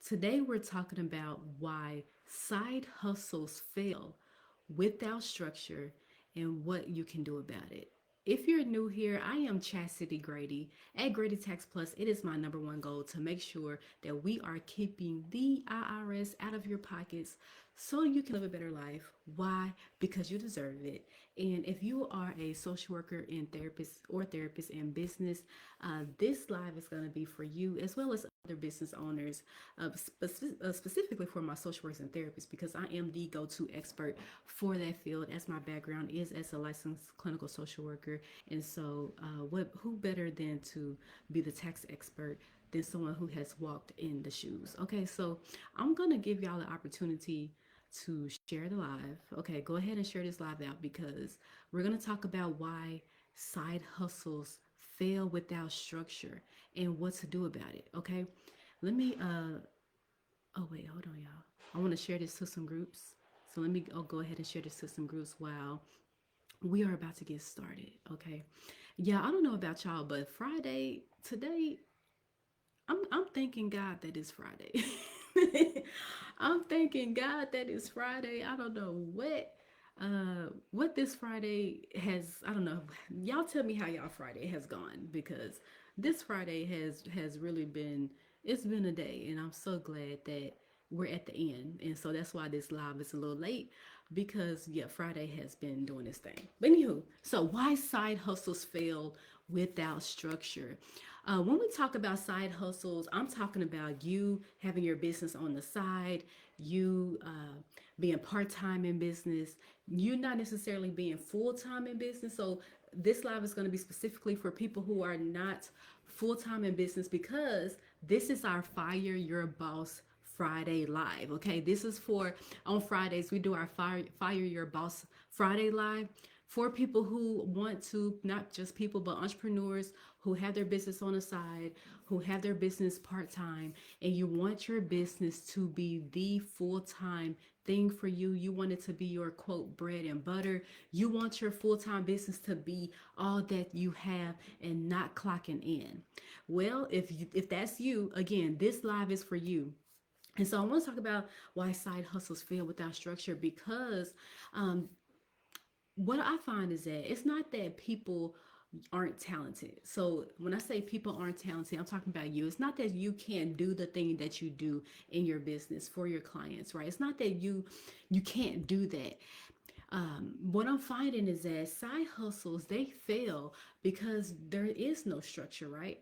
Today we're talking about why side hustles fail without structure and what you can do about it. If you're new here, I am Chastity Grady. At Grady Tax Plus, it is my number one goal to make sure that we are keeping the IRS out of your pockets so you can live a better life. Why? Because you deserve it. And if you are a social worker and therapist in business, this live is going to be for you as well as other business owners, specifically for my social workers and therapists, because I am the go-to expert for that field, as my background is as a licensed clinical social worker. And so, who better than to be the tax expert than someone who has walked in the shoes? Okay, so I'm gonna give y'all the opportunity to share the live. Okay, go ahead and share this live out because we're gonna talk about why side hustles fail without structure and what to do about it. Okay, let me oh wait, hold on, y'all. I want to share this to some groups. So let me go ahead and share this to some groups while we are about to get started. Okay. Yeah, I don't know about y'all, but Friday today, I'm thanking God that it's Friday. I'm thanking God that it's Friday. I don't know what this Friday has. I don't know. Y'all tell me how y'all Friday has gone, because this Friday has really been, it's been a day, and I'm so glad that we're at the end. And so that's why this live is a little late, because yeah, Friday has been doing this thing. But anywho, so why side hustles fail without structure? When we talk about side hustles, I'm talking about you having your business on the side, you being part time in business, you not necessarily being full time in business. So this live is going to be specifically for people who are not full time in business, because this is our Fire Your Boss Friday live. Okay, this is for, on Fridays we do our Fire Your Boss Friday live for people who want to, not just people but entrepreneurs who have their business on the side, who have their business part-time, and you want your business to be the full-time thing for you. You want it to be your quote bread and butter. You want your full-time business to be all that you have and not clocking in. Well, if that's you, again, this live is for you. And so I want to talk about why side hustles fail without structure, because um, what I find is that it's not that people aren't talented. So when I say people aren't talented, I'm talking about you. It's not that you can't do the thing that you do in your business for your clients, right? It's not that you can't do that. What I'm finding is that side hustles, they fail because there is no structure, right?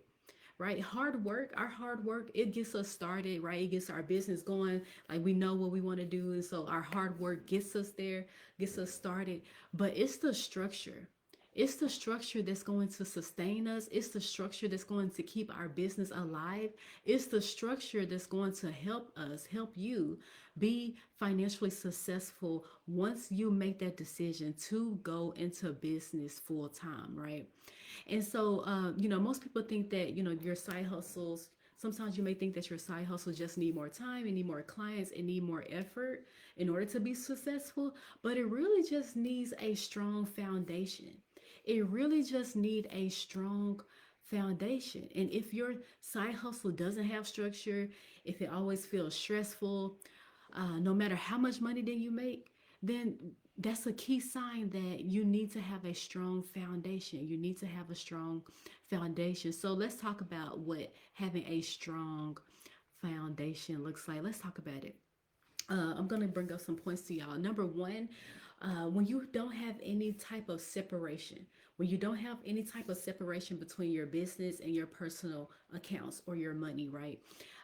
Right, hard work, our hard work, it gets us started, right? It gets our business going, like we know what we want to do, and so our hard work gets us there, gets us started. But it's the structure, it's the structure that's going to sustain us. It's the structure that's going to keep our business alive. It's the structure that's going to help us, help you be financially successful once you make that decision to go into business full time, right? And so, most people think that, your side hustles, sometimes you may think that your side hustles just need more time, and need more clients, and need more effort in order to be successful. But it really just needs a strong foundation. It really just need a strong foundation. And if your side hustle doesn't have structure, if it always feels stressful, no matter how much money that you make, then that's a key sign that you need to have a strong foundation. You need to have a strong foundation. So let's talk about what having a strong foundation looks like. Let's talk about it. I'm going to bring up some points to y'all. Number one, when you don't have any type of separation, when you don't have any type of separation between your business and your personal accounts or your money, right?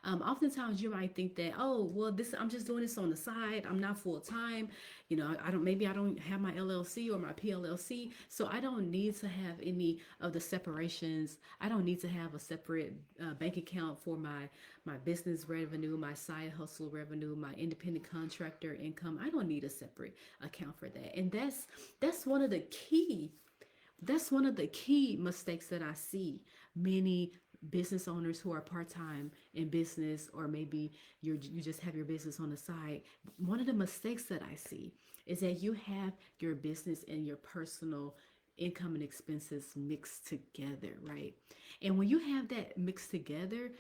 Oftentimes you might think that, oh, well, this, I'm just doing this on the side. I'm not full time. Maybe I don't have my LLC or my PLLC, so I don't need to have any of the separations. I don't need to have a separate bank account for my business revenue, my side hustle revenue, my independent contractor income. I don't need a separate account for that. And that's one of the key that's one of the key mistakes that I see many business owners who are part-time in business, or maybe you just have your business on the side. One of the mistakes that I see is that you have your business and your personal income and expenses mixed together, right? And when you have that mixed together,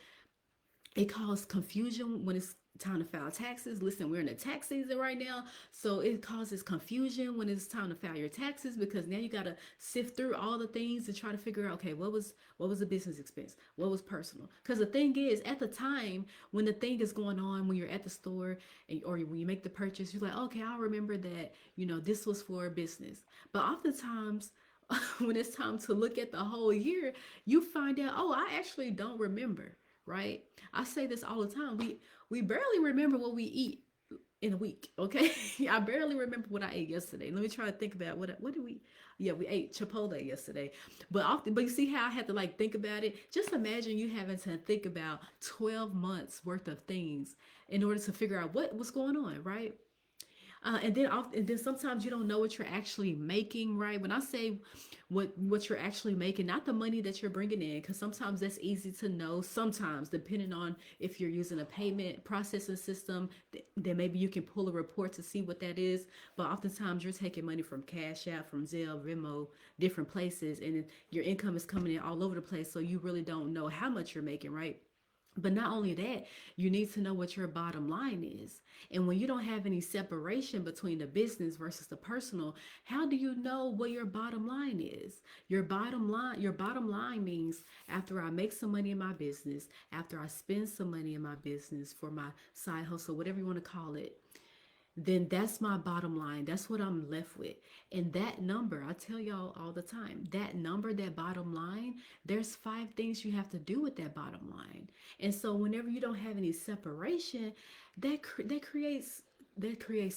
It causes confusion when it's time to file taxes. Listen, we're in the tax season right now, so it causes confusion when it's time to file your taxes, because now you got to sift through all the things to try to figure out, okay, what was a business expense, what was personal. Because the thing is, at the time when the thing is going on, when you're at the store or when you make the purchase, you're like, okay, I'll remember that, this was for business. But oftentimes when it's time to look at the whole year, you find out, oh, I actually don't remember, right? I say this all the time. We barely remember what we eat in a week, okay? I barely remember what I ate yesterday. Let me try to think about what did we. Yeah, we ate Chipotle yesterday. But you see how I had to like think about it? Just imagine you having to think about 12 months worth of things in order to figure out what was going on, right? And then sometimes you don't know what you're actually making, right? When I say what you're actually making, not the money that you're bringing in, because sometimes that's easy to know. Sometimes, depending on if you're using a payment processing system, then maybe you can pull a report to see what that is. But oftentimes, you're taking money from Cash App, from Zelle, Venmo, different places, and your income is coming in all over the place. So you really don't know how much you're making, right? But not only that, you need to know what your bottom line is. And when you don't have any separation between the business versus the personal, how do you know what your bottom line is? Your bottom line means after I make some money in my business, after I spend some money in my business for my side hustle, whatever you want to call it, then that's my bottom line. That's what I'm left with. And that number, I tell y'all all the time, that number, that bottom line, there's 5 things you have to do with that bottom line. And so whenever you don't have any separation, that creates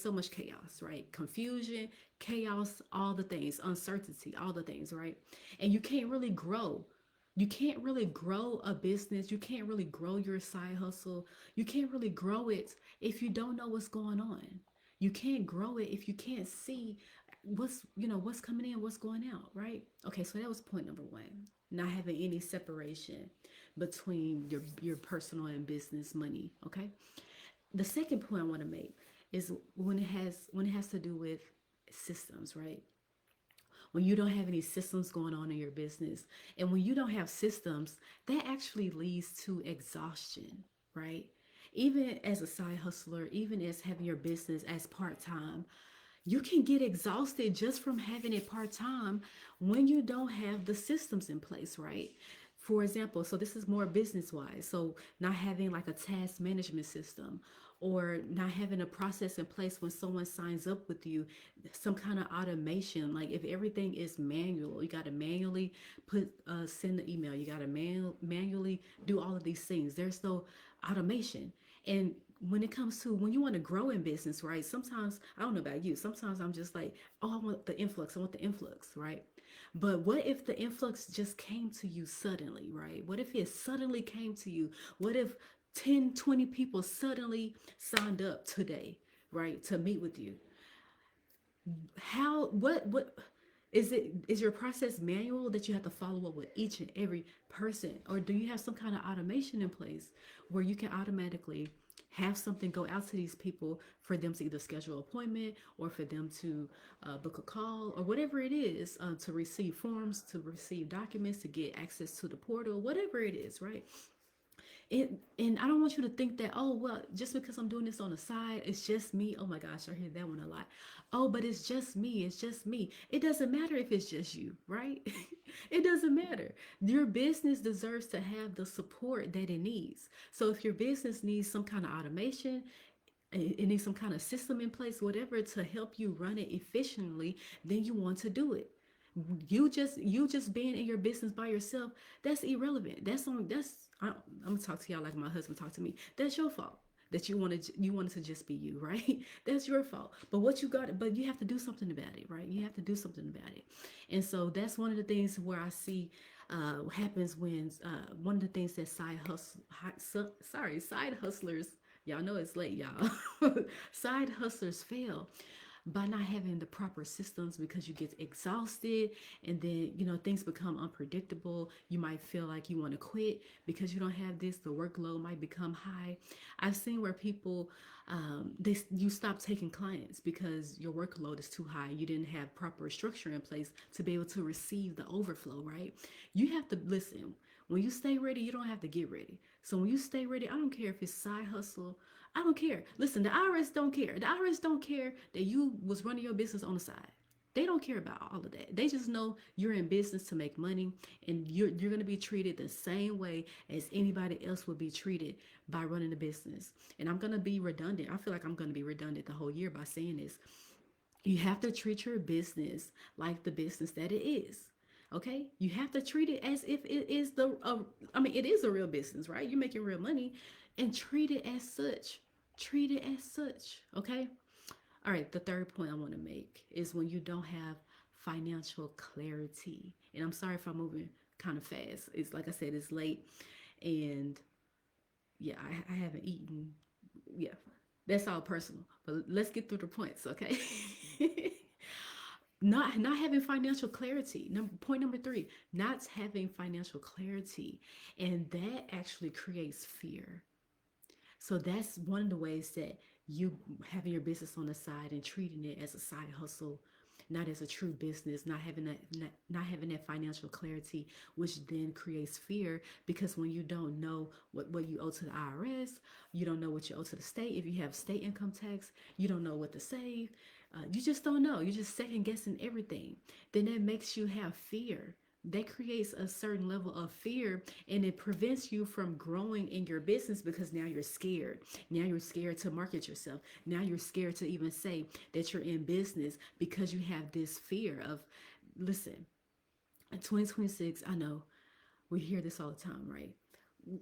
so much chaos, right? Confusion, chaos, all the things, uncertainty, all the things, right? And you can't really grow. You can't really grow a business. You can't really grow your side hustle. You can't really grow it if you don't know what's going on. You can't grow it if you can't see what's coming in, what's going out, right? Okay, so that was point number 1. Not having any separation between your personal and business money, okay? The second point I want to make is when it has to do with systems, right? When you don't have any systems going on in your business. And when you don't have systems, that actually leads to exhaustion, right? Even as a side hustler, even as having your business as part time, you can get exhausted just from having it part time when you don't have the systems in place, right? For example, so this is more business wise. So, not having like a task management system or not having a process in place when someone signs up with you, some kind of automation. Like if everything is manual, you got to manually send the email, you got to manually do all of these things. There's no automation. And when it comes to when you want to grow in business, right? Sometimes, I don't know about you, sometimes I'm just like, oh, I want the influx, right? But what if the influx just came to you suddenly, right? What if it suddenly came to you? What if 10, 20 people suddenly signed up today, right, to meet with you? What is your process manual that you have to follow up with each and every person, or do you have some kind of automation in place where you can automatically have something go out to these people for them to either schedule an appointment or for them to book a call or whatever it is, to receive forms, to receive documents, to get access to the portal, whatever it is, right? And I don't want you to think that, oh, well, just because I'm doing this on the side, it's just me. Oh my gosh, I hear that one a lot. Oh, but it's just me. It's just me. It doesn't matter if it's just you, right? It doesn't matter. Your business deserves to have the support that it needs. So if your business needs some kind of automation, it needs some kind of system in place, whatever, to help you run it efficiently, then you want to do it. You just being in your business by yourself, that's irrelevant. I'm gonna talk to y'all like my husband talked to me. That's your fault that you wanted to just be you, right? That's your fault. But you have to do something about it, right? You have to do something about it. And so that's one of the things where I see happens when one of the things that side hustlers, y'all know it's late, y'all. Side hustlers fail by not having the proper systems, because you get exhausted, and then things become unpredictable. You might feel like you want to quit because you don't have this. The workload might become high. I've seen where people you stop taking clients because your workload is too high. You didn't have proper structure in place to be able to receive the overflow, right? You have to listen. When you stay ready, you don't have to get ready. So when you stay ready, I don't care if it's side hustle. I don't care. Listen, the IRS don't care. The IRS don't care that you was running your business on the side. They don't care about all of that. They just know you're in business to make money, and you're going to be treated the same way as anybody else would be treated by running a business. And I'm going to be redundant. I feel like I'm going to be redundant the whole year by saying this. You have to treat your business like the business that it is. Okay, you have to treat it as if it is I mean, it is a real business, right? You're making real money, and treat it as such. Treat it as such. Okay. All right, the third point I want to make is when you don't have financial clarity. And I'm sorry if I'm moving kind of fast. It's like I said, it's late, and yeah, I haven't eaten. Yeah, that's all personal. But let's get through the points, okay? Not having financial clarity. Point number three, not having financial clarity, and that actually creates fear. So that's one of the ways that you having your business on the side and treating it as a side hustle, not as a true business, not having that financial clarity, which then creates fear, because when you don't know what you owe to the IRS, you don't know what you owe to the state. If you have state income tax, you don't know what to save. You just don't know. You're just second guessing everything. Then that makes you have fear. That creates a certain level of fear, and it prevents you from growing in your business, because now you're scared. Now you're scared to market yourself. Now you're scared to even say that you're in business, because you have this fear of, listen, in 2026, I know we hear this all the time, right?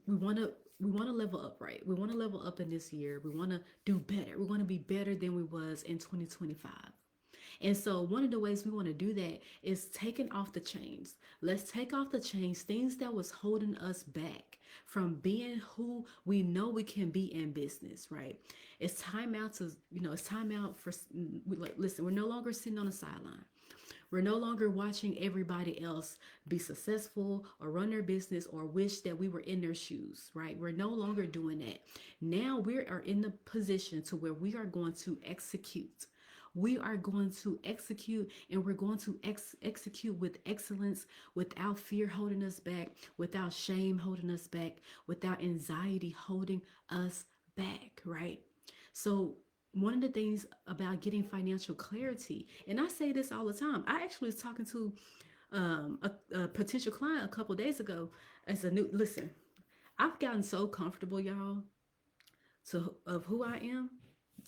We want to level up, right? We want to level up in this year. We want to do better. We want to be better than we was in 2025. And so one of the ways we want to do that is taking off the chains. Let's take off the chains, things that was holding us back from being who we know we can be in business, right? It's time out to, it's time out for, listen, we're no longer sitting on the sideline. We're no longer watching everybody else be successful or run their business or wish that we were in their shoes, right? We're no longer doing that. Now we are in the position to where we are going to execute. We are going to execute, and we're going to execute with excellence, without fear holding us back, without shame holding us back, without anxiety holding us back, right? So one of the things about getting financial clarity, and I say this all the time, I actually was talking to a potential client a couple days ago as a new, listen, I've gotten so comfortable, y'all, of who I am,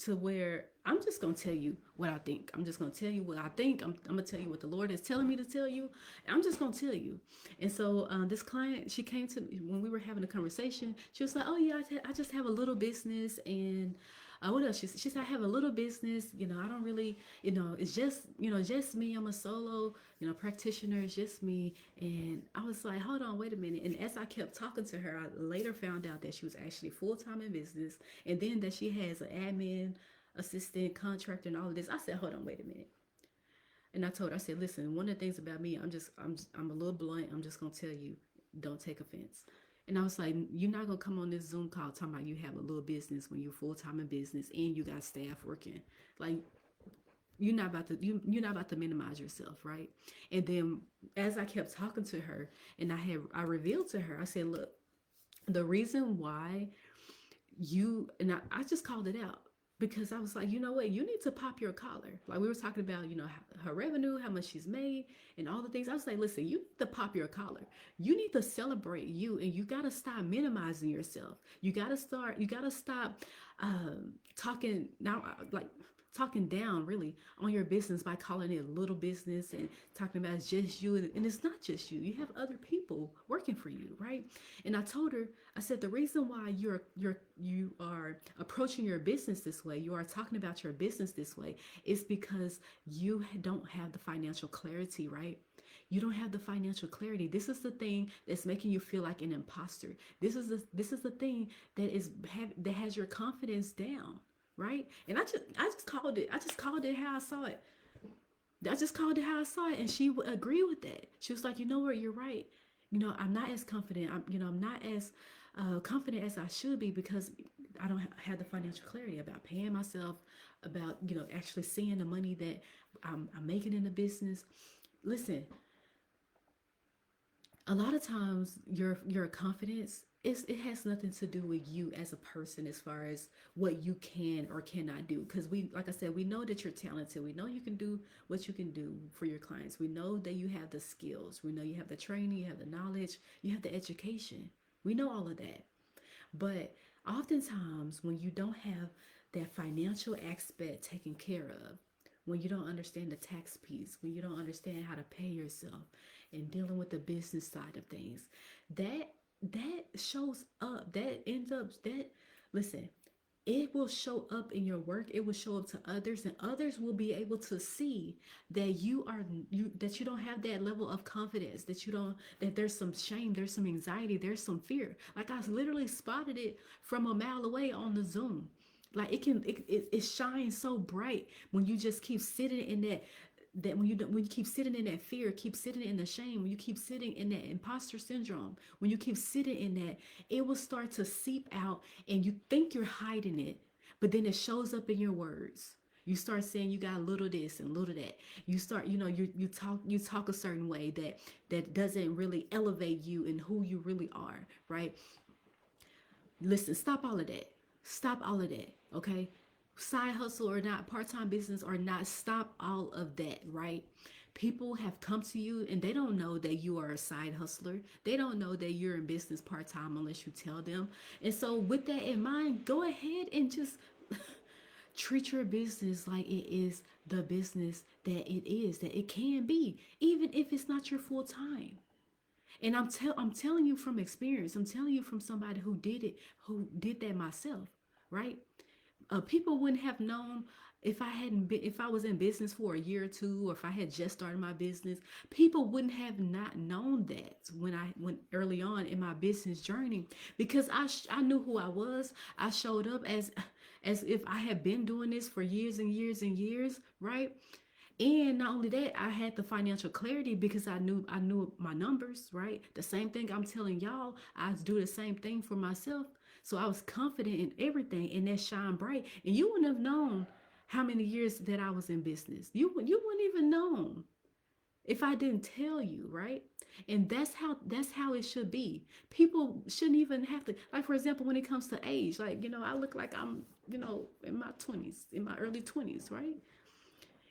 to where I'm just gonna tell you what I think. I'm just gonna tell you what I think. I'm gonna tell you what the Lord is telling me to tell you. And I'm just gonna tell you. And so this client, she came to me when we were having a conversation. She was like, "Oh yeah, I just have a little business, and what else?" She said, "I have a little business. I don't really, it's just me. I'm a solo, practitioner. It's just me." And I was like, "Hold on, wait a minute." And as I kept talking to her, I later found out that she was actually full time in business, and then that she has an admin assistant, contractor, and all of this. I said, "Hold on, wait a minute." And I told her, I said, "Listen, one of the things about me, I'm a little blunt. I'm just gonna tell you, don't take offense." And I was like, "You're not gonna come on this Zoom call talking about you have a little business when you're full time in business and you got staff working. Like, you're not about to minimize yourself, right?" And then as I kept talking to her, and I revealed to her, I said, "Look, the reason why I just called it out, because I was like, you know what, you need to pop your collar." Like, we were talking about, her revenue, how much she's made, and all the things. I was like, "Listen, you need to pop your collar. You need to celebrate you, and you got to stop minimizing yourself. You got to stop talking now, like talking down really on your business by calling it a little business and talking about it's just you, and it's not just you. You have other people working for you, right?" And I told her, I said, "The reason why you are approaching your business this way, you are talking about your business this way, is because you don't have the financial clarity, right? You don't have the financial clarity. This is the thing that's making you feel like an imposter. This is the thing that has your confidence down, right?" And I just called it. I just called it how I saw it. I just called it how I saw it, and she would agree with that. She was like, "You know what? You're right. I'm not as confident. I'm not as confident as I should be, because I don't have the financial clarity about paying myself, about actually seeing the money that I'm making in the business." Listen, A lot of times your confidence is, it has nothing to do with you as a person as far as what you can or cannot do, because we, like I said, we know that you're talented, we know you can do what you can do for your clients, we know that you have the skills, we know you have the training, you have the knowledge, you have the education, we know all of that. But oftentimes, when you don't have that financial aspect taken care of, when you don't understand the tax piece, when you don't understand how to pay yourself and dealing with the business side of things, that that shows up. That ends up that listen, it will show up in your work, it will show up to others, and others will be able to see that you don't have that level of confidence, that you don't, that there's some shame, there's some anxiety, there's some fear. Like, I literally spotted it from a mile away on the Zoom. Like, it shines so bright when you just keep sitting in that when you keep sitting in that fear, keep sitting in the shame, when you keep sitting in that imposter syndrome, when you keep sitting in that, it will start to seep out, and you think you're hiding it, but then it shows up in your words. You start saying you got a little this and little that. You start, you talk a certain way that doesn't really elevate you and who you really are, right? Listen, stop all of that. Stop all of that, okay? Side hustle or not, part-time business or not, stop all of that, right? People have come to you and they don't know that you are a side hustler. They don't know that you're in business part-time unless you tell them. And so with that in mind, go ahead and just treat your business like it is the business that it is, that it can be, even if it's not your full time. And I'm telling you from experience. I'm telling you from somebody who did it, who did that myself, right? People wouldn't have known if I hadn't been, if I was in business for a year or two, or if I had just started my business. People wouldn't have not known that when I went early on in my business journey, because I knew who I was. I showed up as if I had been doing this for years and years and years, right? And not only that, I had the financial clarity because I knew my numbers, right? The same thing I'm telling y'all, I do the same thing for myself. So I was confident in everything, and that shine bright. And you wouldn't have known how many years that I was in business. You wouldn't even known if I didn't tell you, right? And that's how it should be. People shouldn't even have to, like, for example, when it comes to age, like, I look like I'm, in my 20s, in my early 20s, right?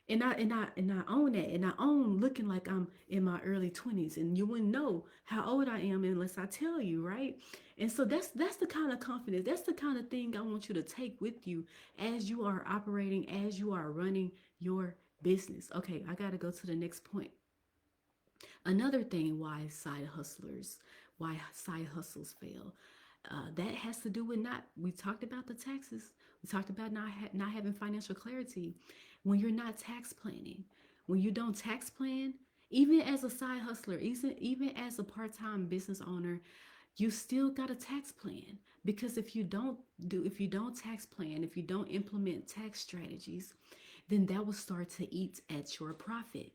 And I own that, and I own looking like I'm in my early 20s, and you wouldn't know how old I am unless I tell you, right? And so that's the kind of confidence, that's the kind of thing I want you to take with you as you are operating, as you are running your business. Okay, I got to go to the next point. Another thing why side hustles fail, that has to do with, not, we talked about the taxes, we talked about not having financial clarity. When you're not tax planning, when you don't tax plan, even as a side hustler, even as a part-time business owner, you still got a tax plan. Because if you don't tax plan, if you don't implement tax strategies, then that will start to eat at your profit.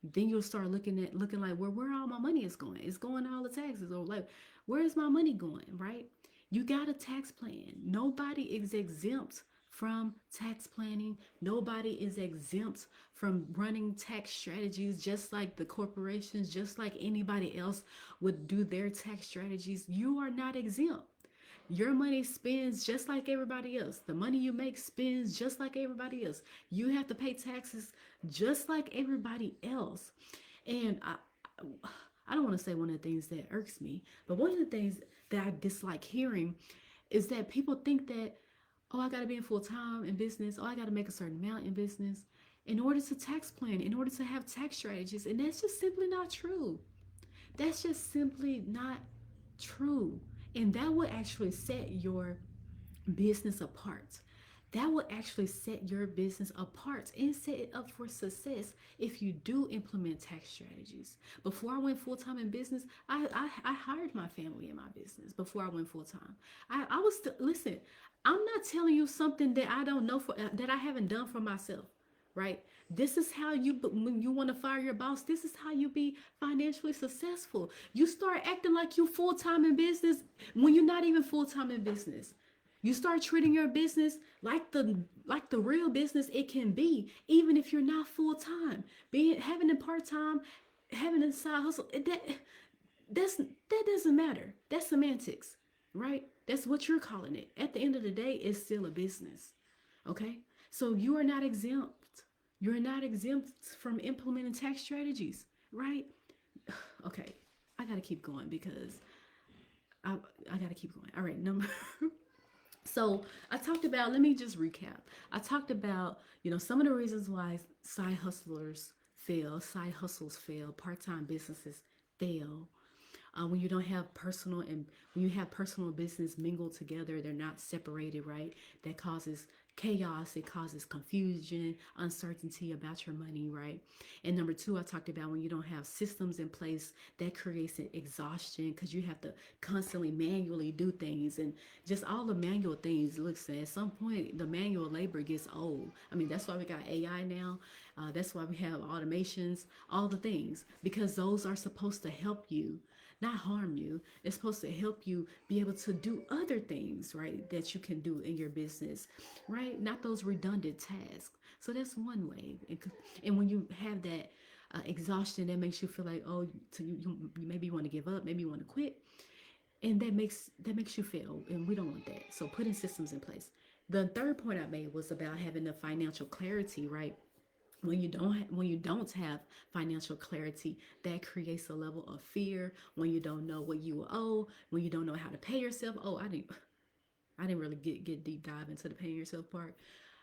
Then you'll start looking like, where all my money is going. It's going all the taxes, or like, where is my money going, right? You got a tax plan. Nobody is exempt from tax planning. Nobody is exempt from running tax strategies, just like the corporations, just like anybody else would do their tax strategies. You are not exempt. Your money spends just like everybody else. The money you make spends just like everybody else. You have to pay taxes just like everybody else. And I don't want to say one of the things that irks me, but one of the things that I dislike hearing is that people think that, oh, I got to be in full time in business. Oh, I got to make a certain amount in business in order to tax plan, in order to have tax strategies. And that's just simply not true. That's just simply not true. And that will actually set your business apart. That will actually set your business apart and set it up for success if you do implement tax strategies. Before I went full time in business, I hired my family in my business before I went full time. I was listen. I'm not telling you something that I don't know for that I haven't done for myself, right? This is how you, when you want to fire your boss, this is how you be financially successful. You start acting like you full time in business when you're not even full time in business. You start treating your business like the real business it can be, even if you're not full time. Being having a part time, having a side hustle, that That doesn't matter. That's semantics, right? That's what you're calling it. At the end of the day, it's still a business. Okay? So you are not exempt. You're not exempt from implementing tax strategies, right? Okay. I gotta keep going because I, I gotta keep going. All right, number so I talked about, let me just recap. I talked about, some of the reasons why side hustles fail, part-time businesses fail. When you don't have personal and when you have personal and business mingled together, they're not separated, right? That causes chaos, it causes confusion, uncertainty about your money, right? And number two, I talked about when you don't have systems in place, that creates an exhaustion because you have to constantly manually do things, and just all the manual things. Looks, at some point the manual labor gets old. I mean, that's why we got AI now. That's why we have automations, all the things, because those are supposed to help you, not harm you. It's supposed to help you be able to do other things, right, that you can do in your business, right? Not those redundant tasks. So that's one way. And when you have that exhaustion, that makes you feel like, oh, so you maybe want to give up, maybe you want to quit, and that makes you fail, and we don't want that. So putting systems in place. The third point I made was about having the financial clarity, right? When you don't have financial clarity, that creates a level of fear. When you don't know what you owe, when you don't know how to pay yourself. Oh, I didn't really get deep dive into the paying yourself part.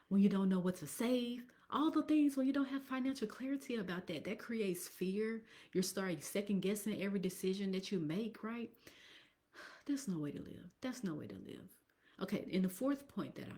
When you don't know what to save, all the things, when you don't have financial clarity about that, that creates fear. You're starting second guessing every decision that you make, right? That's no way to live. That's no way to live. Okay, and the fourth point that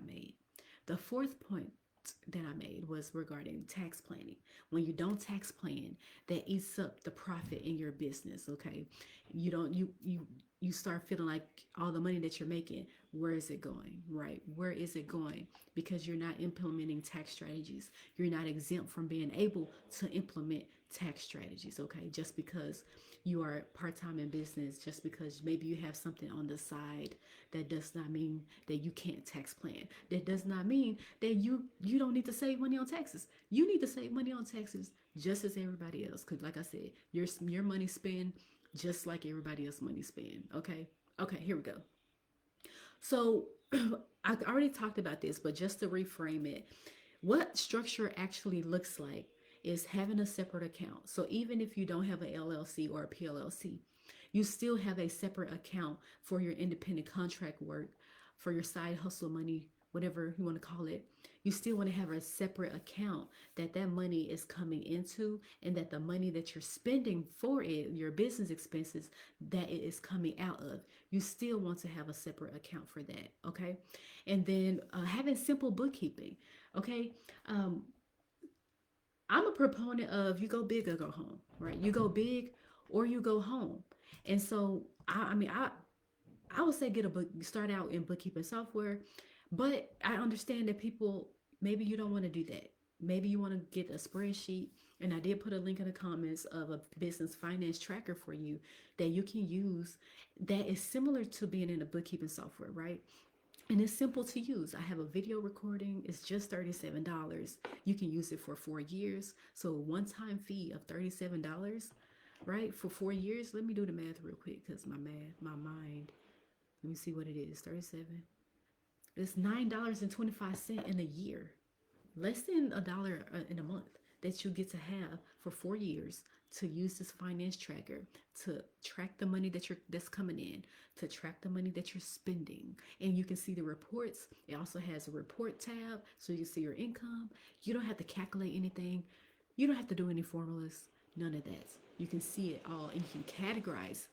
I made was regarding tax planning. When you don't tax plan, that eats up the profit in your business. Okay, you don't you start feeling like all the money that you're making, where is it going? Right, where is it going? Because you're not implementing tax strategies. You're not exempt from being able to implement tax strategies. Okay, just because you are part-time in business, just because maybe you have something on the side, that does not mean that you can't tax plan. That does not mean that you don't need to save money on taxes. You need to save money on taxes just as everybody else, because like I said, your money spend just like everybody else money spend. Okay, here we go. So I already talked about this, but just to reframe it, what structure actually looks like is having a separate account. So even if you don't have a LLC or a PLLC, you still have a separate account for your independent contract work, for your side hustle money, whatever you want to call it. You still want to have a separate account that money is coming into, and that the money that you're spending for it, your business expenses, that it is coming out of. You still want to have a separate account for that, okay? And then having simple bookkeeping, okay? Um, I'm a proponent of you go big or go home, right? You go big or you go home. And so I would say get a book, start out in bookkeeping software, but I understand that people, maybe you don't want to do that. Maybe you want to get a spreadsheet, and I did put a link in the comments of a business finance tracker for you that you can use, that is similar to being in a bookkeeping software, right? And it's simple to use. I have a video recording. It's just $37. You can use it for 4 years. So a one-time fee of $37, right? For 4 years. Let me do the math real quick because my mind. Let me see what it is. 37. It's $9.25 in a year, less than a dollar in a month, that you get to have for 4 years to use this finance tracker to track the money that's coming in, to track the money that you're spending, and you can see the reports. It also has a report tab, so you can see your income. You don't have to calculate anything. You don't have to do any formulas. None of that. You can see it all, and you can categorize.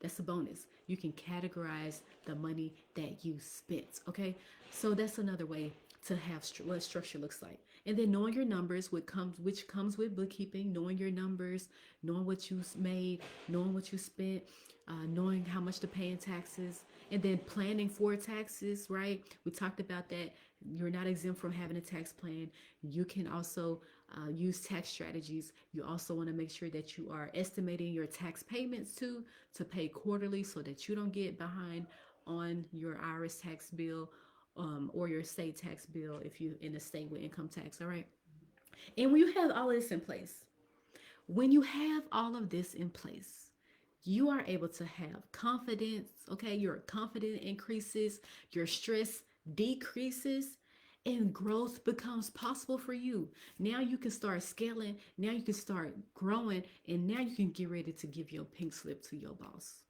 That's a bonus. You can categorize the money that you spent. Okay, so that's another way to have what structure looks like. And then knowing your numbers, which comes with bookkeeping, knowing your numbers, knowing what you made, knowing what you spent, knowing how much to pay in taxes, and then planning for taxes, right? We talked about that. You're not exempt from having a tax plan. You can also use tax strategies. You also want to make sure that you are estimating your tax payments too, to pay quarterly so that you don't get behind on your IRS tax bill, or your state tax bill if you in a state with income tax. All right. And when you have all of this in place, when you have all of this in place, you are able to have confidence. Okay, your confidence increases, your stress decreases, and growth becomes possible for you. Now you can start scaling, now you can start growing, and now you can get ready to give your pink slip to your boss.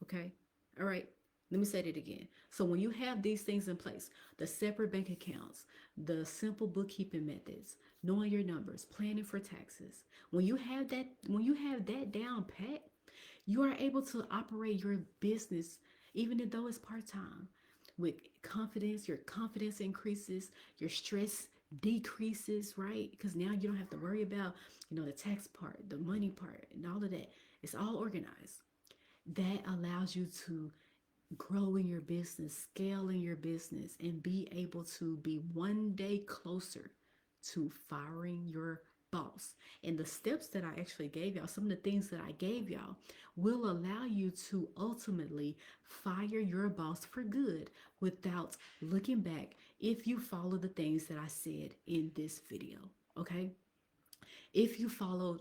Okay, all right, let me say that again. So when you have these things in place, the separate bank accounts, the simple bookkeeping methods, knowing your numbers, planning for taxes, when you have that down pat, you are able to operate your business even though it's part-time with confidence. Your confidence increases, your stress decreases, right? Because now you don't have to worry about, the tax part, the money part, and all of that. It's all organized. That allows you to grow in your business, scale in your business, and be able to be one day closer to firing your boss. And the steps that I actually gave y'all, some of the things that I gave y'all, will allow you to ultimately fire your boss for good without looking back if you follow the things that I said in this video. Okay? If you follow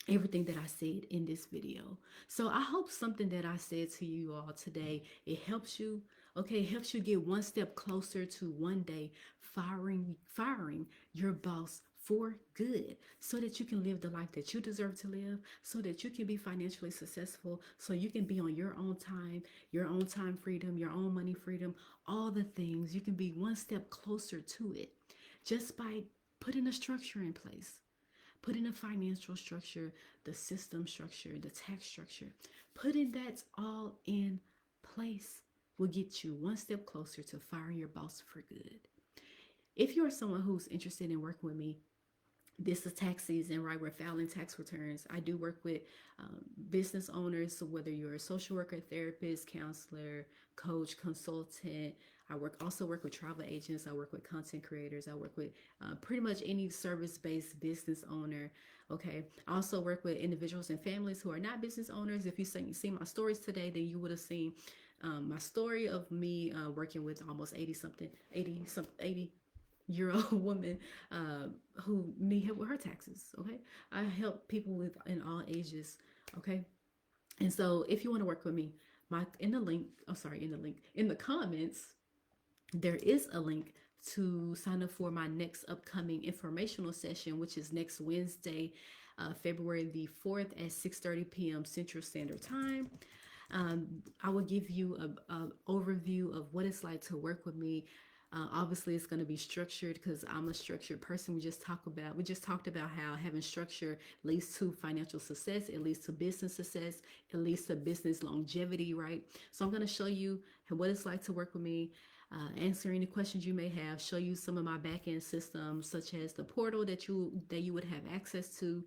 everything that I said in this video. So I hope something that I said to you all today, it helps you. Okay, it helps you get one step closer to one day firing your boss for good, so that you can live the life that you deserve to live, so that you can be financially successful, so you can be on your own time freedom, your own money freedom, all the things. You can be one step closer to it just by putting a structure in place. Putting a financial structure, the system structure, the tax structure, putting that all in place will get you one step closer to firing your boss for good. If you are someone who's interested in working with me, this is tax season, right? We're filing tax returns. I do work with business owners, so whether you're a social worker, therapist, counselor, coach, consultant. I also work with travel agents. I work with content creators. I work with pretty much any service-based business owner. Okay. I also work with individuals and families who are not business owners. If you see my stories today, then you would have seen my story of me working with almost 80-year-old woman who need help with her taxes. Okay, I help people with in all ages. Okay, and so if you want to work with me, in the comments, there is a link to sign up for my next upcoming informational session, which is next Wednesday, February the 4th at 6:30 p.m. Central Standard Time. I will give you a overview of what it's like to work with me. Obviously, it's going to be structured because I'm a structured person. We just talked about how having structure leads to financial success. It leads to business success. It leads to business longevity, right? So I'm going to show you what it's like to work with me. Answer any questions you may have. Show you some of my back end systems, such as the portal that you would have access to.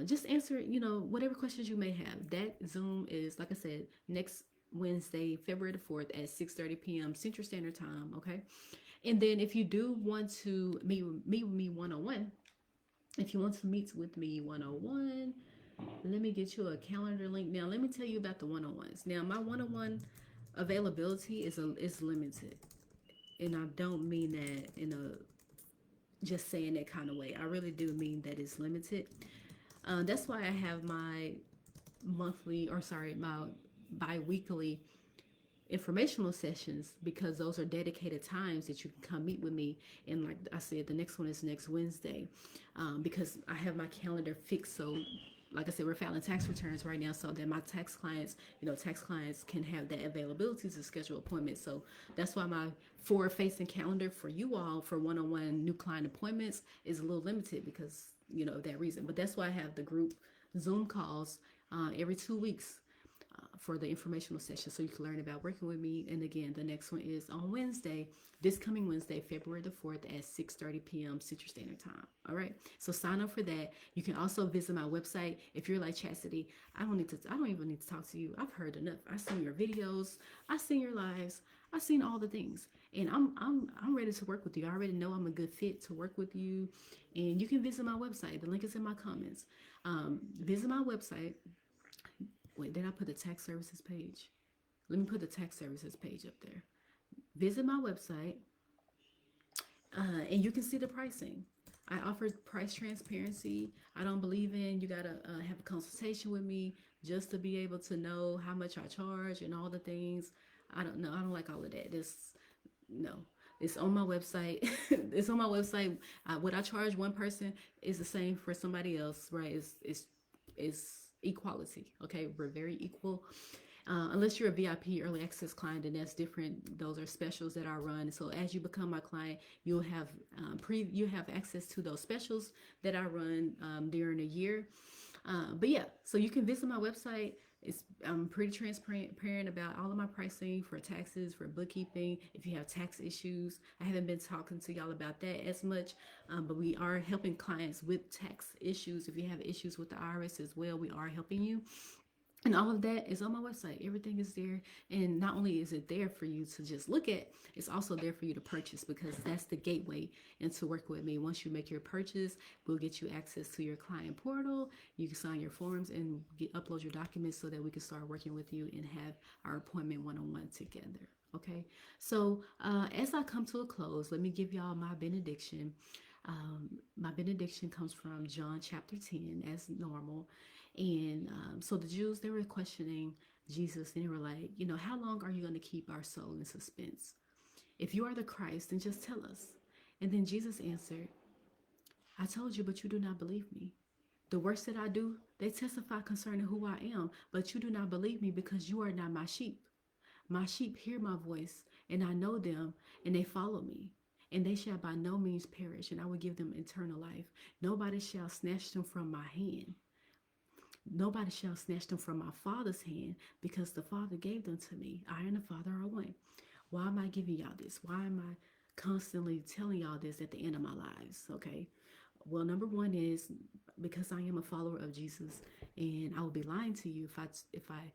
Just answer, whatever questions you may have. That Zoom is, like I said, next Wednesday, February the 4th at 6:30 p.m. Central Standard Time. Okay. And then if you do want to meet with me one-on-one, if you want to meet with me one-on-one, let me get you a calendar link. Now, let me tell you about the one-on-ones. Now, my one-on-one availability is limited. And I don't mean that in a just saying that kind of way. I really do mean that it's limited. That's why I have my my bi-weekly informational sessions, because those are dedicated times that you can come meet with me. And like I said, the next one is next Wednesday, because I have my calendar fixed. So like I said, we're filing tax returns right now, so that my tax clients can have that availability to schedule appointments. So that's why my forward-facing calendar for you all for one-on-one new client appointments is a little limited, because that reason. But that's why I have the group Zoom calls every 2 weeks for the informational session, so you can learn about working with me. And again, the next one is on Wednesday, this coming Wednesday, February the 4th at 6:30 p.m. Central Standard Time. All right, so sign up for that. You can also visit my website. If you're like, Chastity, I don't even need to talk to you. I've heard enough. I've seen your videos, I've seen your lives, I've seen all the things, and I'm ready to work with you. I already know I'm a good fit to work with you. And you can visit my website. The link is in my comments. Visit my website. Wait, did I put the tax services page? Let me put the tax services page up there. Visit my website, and you can see the pricing. I offer price transparency. I don't believe in you gotta have a consultation with me just to be able to know how much I charge and all the things. I don't know. I don't like all of that. This no. It's on my website. It's on my website. What I charge one person is the same for somebody else, right? It's equality. Okay, we're very equal. Unless you're a VIP early access client, then that's different. Those are specials that I run. So as you become my client, you have access to those specials that I run during a year. But yeah, so you can visit my website. I'm pretty transparent about all of my pricing for taxes, for bookkeeping. If you have tax issues, I haven't been talking to y'all about that as much, but we are helping clients with tax issues. If you have issues with the IRS as well, we are helping you. And all of that is on my website. Everything is there. And not only is it there for you to just look at, it's also there for you to purchase, because that's the gateway into work with me. Once you make your purchase, we'll get you access to your client portal. You can sign your forms and upload your documents so that we can start working with you and have our appointment one-on-one together. Okay. So as I come to a close, let me give y'all my benediction. My benediction comes from John chapter 10, as normal. And so the Jews, they were questioning Jesus, and they were like, how long are you going to keep our soul in suspense? If you are the Christ, then just tell us. And then Jesus answered, I told you, but you do not believe me. The works that I do, they testify concerning who I am, but you do not believe me because you are not my sheep. My sheep hear my voice, and I know them, and they follow me. And they shall by no means perish, and I will give them eternal life. Nobody shall snatch them from my hand. Nobody shall snatch them from my Father's hand, because the Father gave them to me. I and the Father are one. Why am I giving y'all this? Why am I constantly telling y'all this at the end of my lives? Okay. Well, number one is because I am a follower of Jesus, and I would be lying to you if I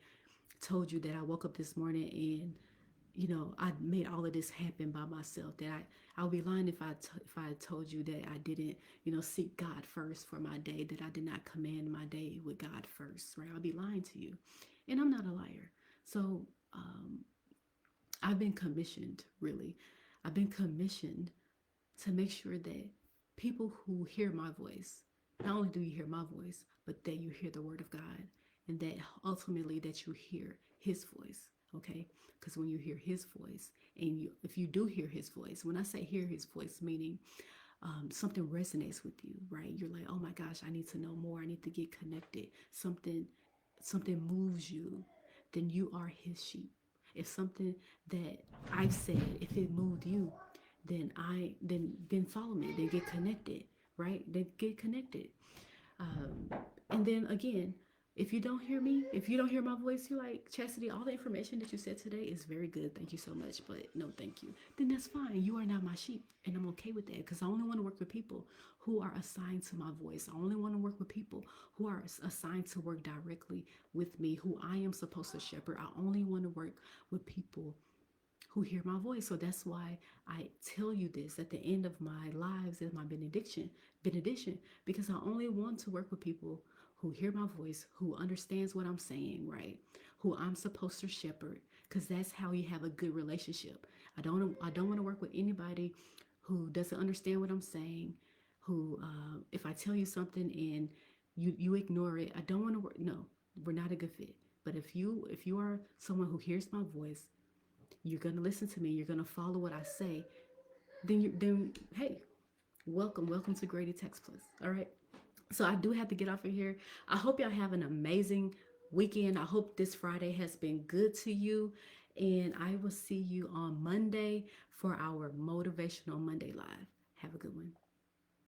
told you that I woke up this morning and I made all of this happen by myself. That I would be lying if I told you that I didn't, seek God first for my day. That I did not command my day with God first, right? I'll be lying to you, and I'm not a liar. So I've been commissioned, really. I've been commissioned to make sure that people who hear my voice, not only do you hear my voice, but that you hear the word of God, and that ultimately that you hear His voice. Okay, because when you hear His voice, and if you do hear His voice, when I say hear His voice, meaning something resonates with you, right? You're like, oh my gosh, I need to know more. I need to get connected. Something moves you, then you are His sheep. If something that I've said, if it moved you, then follow me. Then get connected, right? Then get connected. And then again, if you don't hear me, if you don't hear my voice, you're like, Chastity, all the information that you said today is very good. Thank you so much. But no, thank you. Then that's fine. You are not my sheep. And I'm okay with that, because I only want to work with people who are assigned to my voice. I only want to work with people who are assigned to work directly with me, who I am supposed to shepherd. I only want to work with people who hear my voice. So that's why I tell you this at the end of my lives as my benediction, because I only want to work with people who hear my voice, who understands what I'm saying, right? Who I'm supposed to shepherd, because that's how you have a good relationship. I don't want to work with anybody who doesn't understand what I'm saying, who if I tell you something and you ignore it, I don't want to work. No, we're not a good fit. But if you are someone who hears my voice, you're gonna listen to me, you're gonna follow what I say, then hey, welcome to Grady Tax Plus. All right. So I do have to get off of here. I hope y'all have an amazing weekend. I hope this Friday has been good to you. And I will see you on Monday for our Motivational Monday Live. Have a good one.